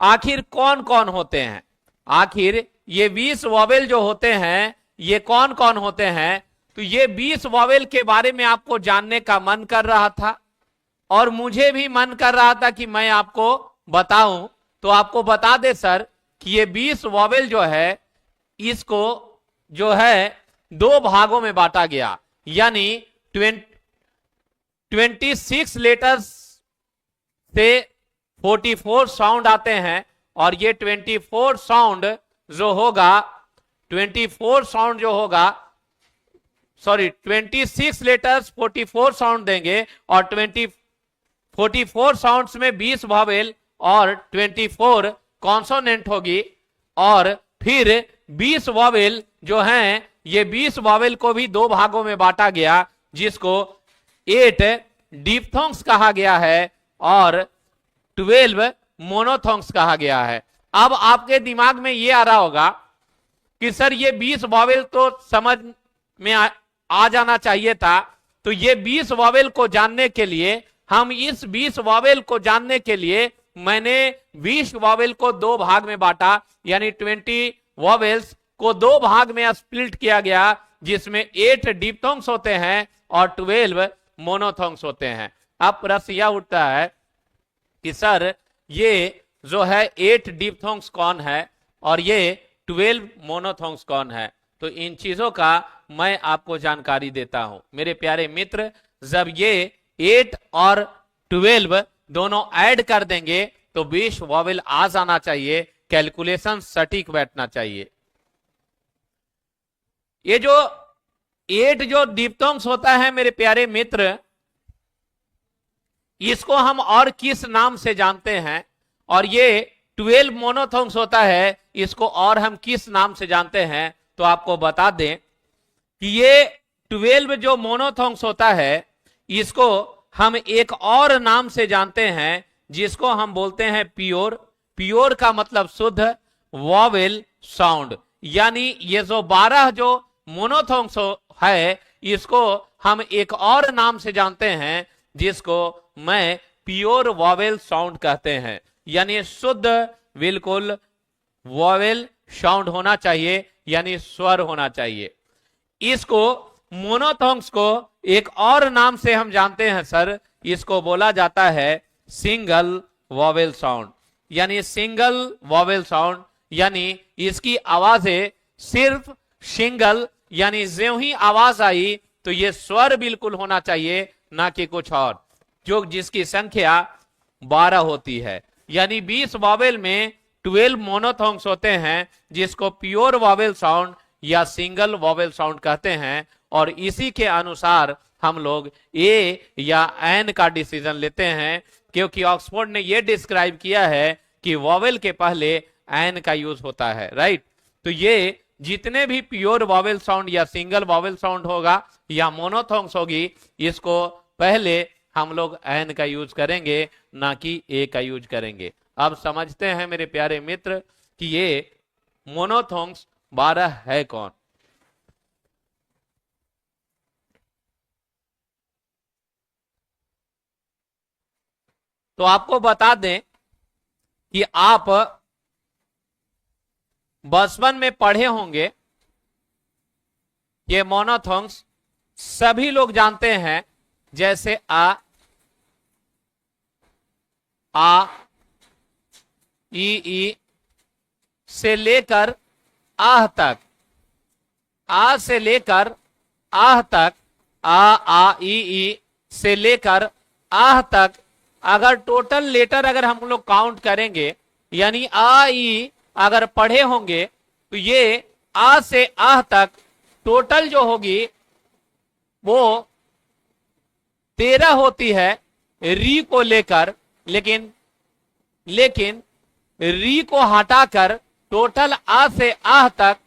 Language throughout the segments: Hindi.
आखिर कौन कौन होते हैं, आखिर ये 20 वॉवेल जो होते हैं ये कौन कौन होते हैं। तो ये 20 वॉवेल के बारे में आपको जानने का मन कर रहा था और मुझे भी मन कर रहा था कि मैं आपको बताऊं। तो आपको बता दे सर कि ये 20 वॉवेल जो है इसको जो है दो भागों में बांटा गया, यानी 26 लेटर्स से 44 साउंड आते हैं और ये 24 साउंड जो होगा 24 साउंड जो होगा सॉरी 26 लेटर्स 44 साउंड देंगे और 44 साउंड्स में 20 वॉवेल और 24 कॉन्सोनेंट होगी। और फिर 20 वॉवेल जो हैं ये 20 वॉवेल को भी दो भागों में बांटा गया, जिसको 8 डिप्थोंग्स कहा गया है और 12 मोनोथोंग्स कहा गया है। अब आपके दिमाग में ये आ रहा होगा कि सर ये 20 वॉवेल तो समझ में आ जाना चाहिए था, तो ये 20 वॉवेल को जानने के लिए हम इस 20 वॉवेल को जानने के लिए मैंने 20 वॉवेल को दो भाग में बांटा, यानी 20 वॉवेल्स को दो भाग में स्प्लिट किया गया, जिसमें 8 डिप्थोंग्स होते हैं और 12 मोनोथोंग्स होते हैं। अब प्रश्न यह उठता है कि सर ये जो है 8 डिप्थोंग्स कौन है और ये 12 मोनोथोंग्स कौन है। तो इन चीजों का मैं आपको जानकारी देता हूं मेरे प्यारे मित्र। जब ये 8 और 12 दोनों ऐड कर देंगे तो 20 वॉवेल आ जाना चाहिए, कैलकुलेशन सटीक बैठना चाहिए। ये जो 8 जो डिप्थोंग्स होता है मेरे प्यारे मित्र, इसको हम और किस नाम से जानते हैं, और ये 12 मोनोथोंग्स होता है इसको और हम किस नाम से जानते हैं। तो आपको बता दें कि ये 12 जो मोनोथोंग्स होता है इसको हम एक और नाम से जानते हैं, जिसको हम बोलते हैं प्योर। प्योर का मतलब शुद्ध वॉवेल साउंड, यानी ये जो 12 जो मोनोथोंग्स है इसको हम एक और नाम से जानते हैं, जिसको मैं प्योर वॉवेल साउंड कहते हैं, यानी शुद्ध बिल्कुल वॉवेल साउंड होना चाहिए, यानी स्वर होना चाहिए। इसको मोनोथोंग्स को एक और नाम से हम जानते हैं सर, इसको बोला जाता है सिंगल वॉवेल साउंड, यानी सिंगल वॉवेल साउंड, यानी इसकी आवाजें सिर्फ सिंगल, यानी ज्यों ही आवाज आई तो ये स्वर बिल्कुल होना चाहिए, ना कि कुछ और, जो जिसकी संख्या 12 होती है। यानी 20 वॉवेल में 12 मोनोथोंग्स होते हैं, जिसको प्योर वॉवेल साउंड या सिंगल वॉवेल साउंड कहते हैं। और इसी के अनुसार हम लोग ए या एन का डिसीजन लेते हैं, क्योंकि ऑक्सफोर्ड ने यह डिस्क्राइब किया है कि वॉवेल के पहले एन का यूज होता है, राइट। तो ये जितने भी प्योर वॉवेल साउंड या सिंगल वॉवेल साउंड होगा या मोनोथोंग्स होगी, इसको पहले हम लोग एन का यूज करेंगे, ना कि ए का यूज करेंगे। अब समझते हैं मेरे प्यारे मित्र कि ये मोनोथोंग्स 12 है कौन। तो आपको बता दें कि आप बचपन में पढ़े होंगे, ये मोनोथोंग्स सभी लोग जानते हैं, जैसे आ ई से लेकर आह तक, आ से लेकर आह तक, आ ई से लेकर आह तक, अगर टोटल लेटर अगर हम लोग काउंट करेंगे, यानी आ ई अगर पढ़े होंगे, तो ये आ से आह तक टोटल जो होगी वो 13 होती है री को लेकर, लेकिन री को हटाकर टोटल आ से आह तक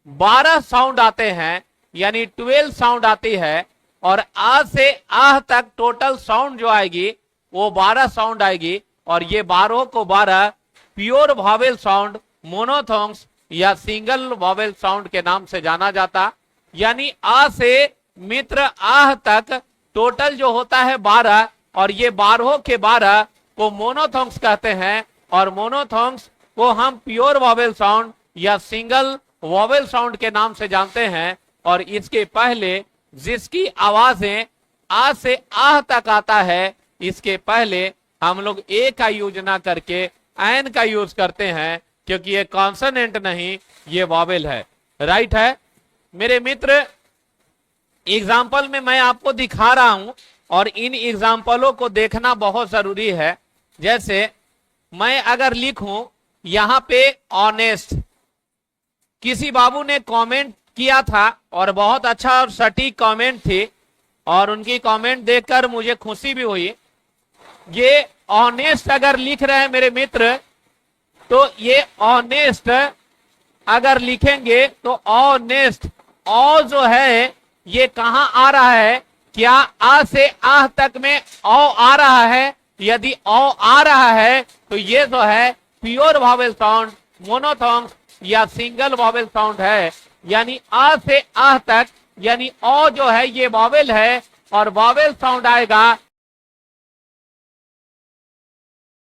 12 साउंड आते हैं, यानी 12 साउंड आती है। और आ से आह तक टोटल साउंड जो आएगी वो 12 साउंड आएगी, और ये 12 को 12 प्योर वॉवेल साउंड, मोनोथोंग्स या सिंगल वॉवेल साउंड के नाम से जाना जाता। यानी आ से मित्र आह तक टोटल जो होता है 12, और ये 12 के 12 को मोनोथोंग्स कहते हैं और मोनोथोंग्स को हम प्योर वॉवेल साउंड या सिंगल वॉवेल साउंड के नाम से जानते हैं। और इसके पहले जिसकी आवाजें आ से आह तक आता है, इसके पहले हम लोग ए का यूज ना करके एन का यूज करते हैं, क्योंकि ये कॉन्सोनेंट नहीं, ये वॉवेल है। राइट है मेरे मित्र। एग्जाम्पल में मैं आपको दिखा रहा हूं और इन एग्जाम्पलों को देखना बहुत जरूरी है। जैसे मैं अगर लिखूं यहां पे ऑनेस्ट, किसी बाबू ने कमेंट किया था और बहुत अच्छा और सटीक कमेंट थी और उनकी कमेंट देखकर मुझे खुशी भी हुई। ये ऑनेस्ट अगर लिख रहे हैं मेरे मित्र, तो ये ऑनेस्ट अगर लिखेंगे तो ऑनेस्ट, औ जो है ये कहां आ रहा है? क्या आ से आह तक में औ आ रहा है? यदि औ आ रहा है तो ये जो है प्योर वॉवेल साउंड, मोनोथोंग्स या सिंगल वॉवेल साउंड है। यानी आ से आह तक, यानी औ जो है ये वॉवेल है और वॉवेल साउंड आएगा